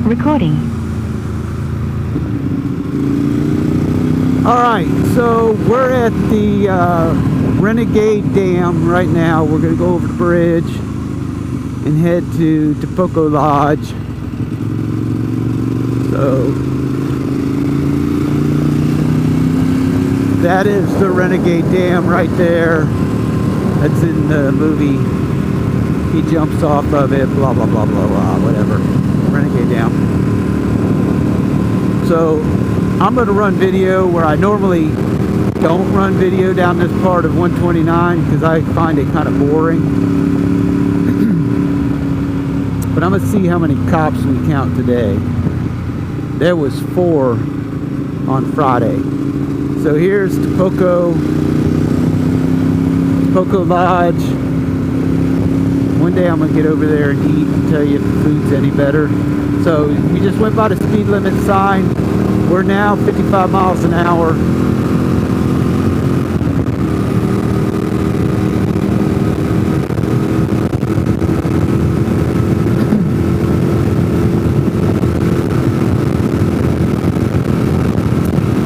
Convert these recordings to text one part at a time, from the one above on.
Recording. Alright, so we're at the Renegade Dam right now. We're going to go over the bridge and head to Tupoko Lodge. So that is the Renegade Dam right there. That's in the movie. He jumps off of it, blah blah blah blah blah, whatever. Renegade Dam. So I'm going to run video where I normally don't run video down this part of 129 because I find it kind of boring. But I'm going to see how many cops we count today. There was 4 on Friday. So here's Tupoko Lodge. One day I'm going to get over there and eat and tell you if the food's any better. So we just went by the speed limit sign. We're now 55 miles an hour.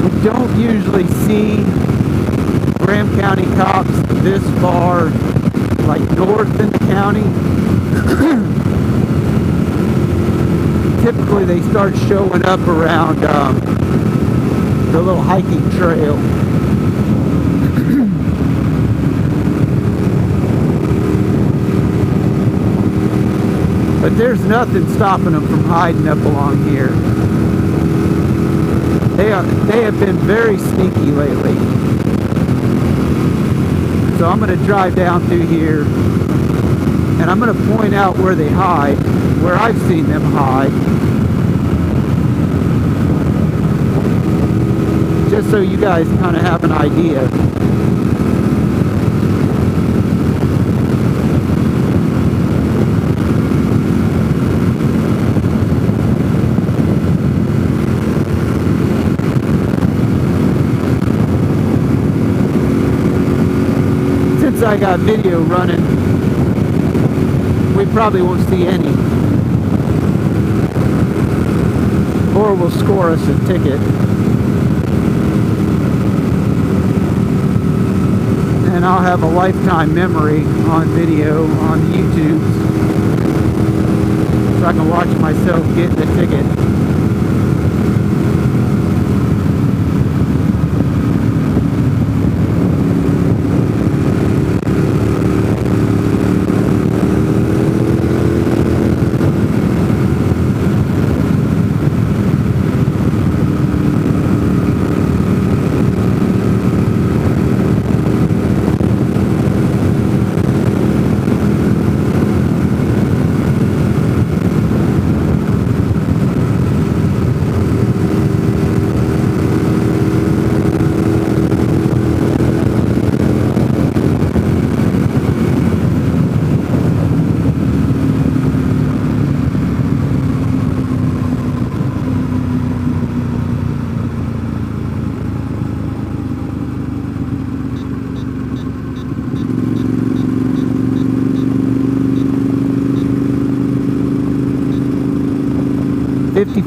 We don't usually see Graham County cops this far, like north in the county. Typically they start showing up around the little hiking trail. But there's nothing stopping them from hiding up along here. They have been very sneaky lately. So I'm going to drive down through here and I'm going to point out where they hide, where I've seen them hide. Just so you guys kind of have an idea. Since I got video running, we probably won't see any. Or will score us a ticket. And I'll have a lifetime memory on video on YouTube, so I can watch myself get the ticket.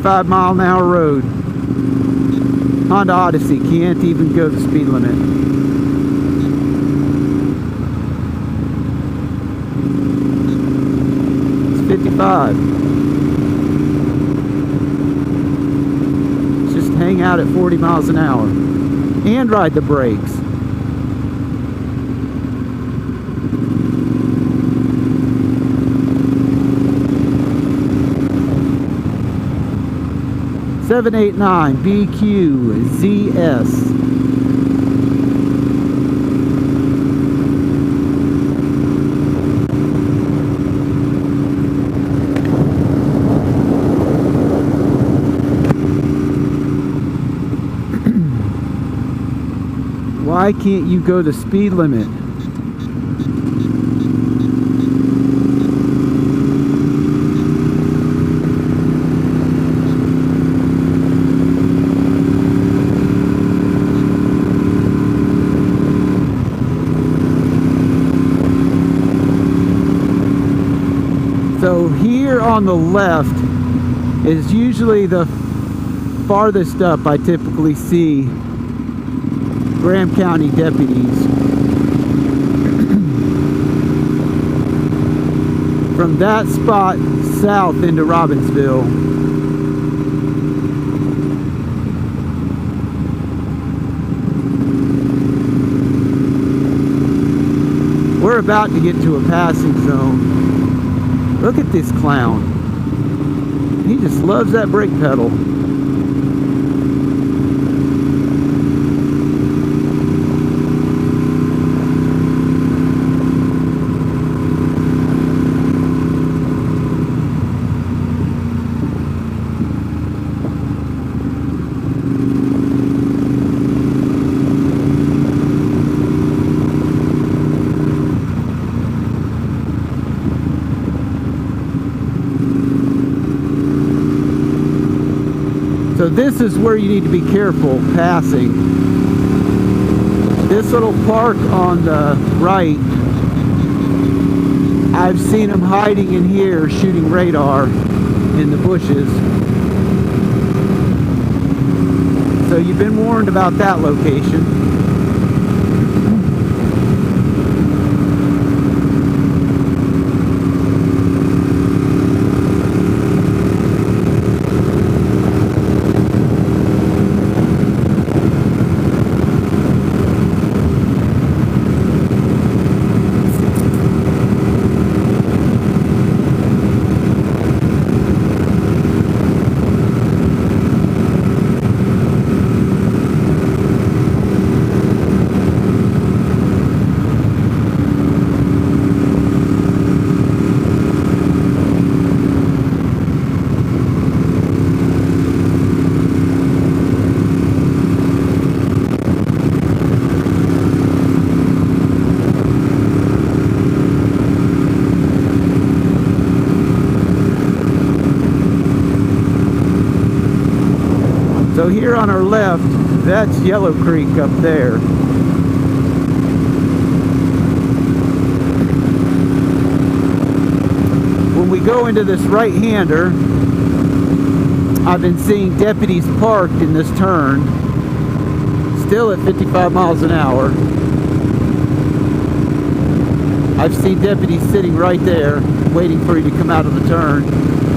.5-mile-an-hour road. Honda Odyssey can't even go the speed limit. It's 55. Just hang out at 40 miles an hour and ride the brakes. .789 BQZS. Why can't you go the speed limit? So here on the left is usually the farthest up I typically see Graham County deputies. From that spot south into Robbinsville. We're about to get to a passing zone. Look at this clown. He just loves that brake pedal. So this is where you need to be careful passing. This little park on the right, I've seen them hiding in here shooting radar in the bushes. So you've been warned about that location. So here on our left, that's Yellow Creek up there. When we go into this right-hander, I've been seeing deputies parked in this turn, still at 55 miles an hour. I've seen deputies sitting right there, waiting for you to come out of the turn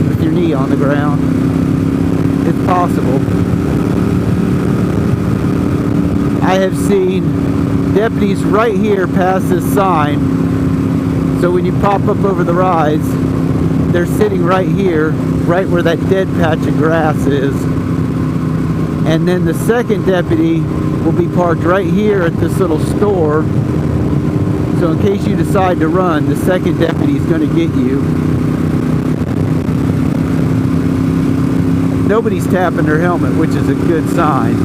with your knee on the ground. It's possible. I have seen deputies right here pass this sign. So when you pop up over the rise, they're sitting right here, right where that dead patch of grass is. And then the second deputy will be parked right here at this little store. So in case you decide to run, the second deputy is going to get you. Nobody's tapping their helmet, which is a good sign.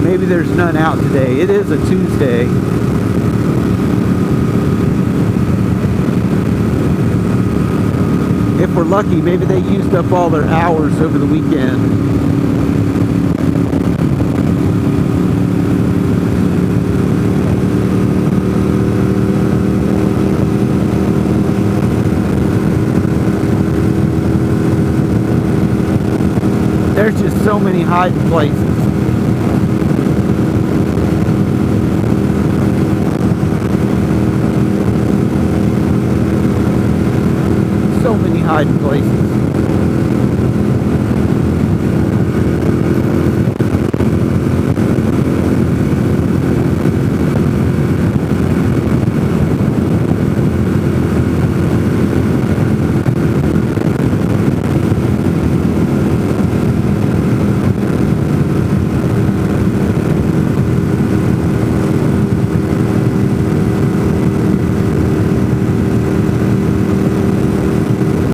Maybe there's none out today. It is a Tuesday. If we're lucky, maybe they used up all their hours over the weekend. There's just so many hiding places. So many hiding places.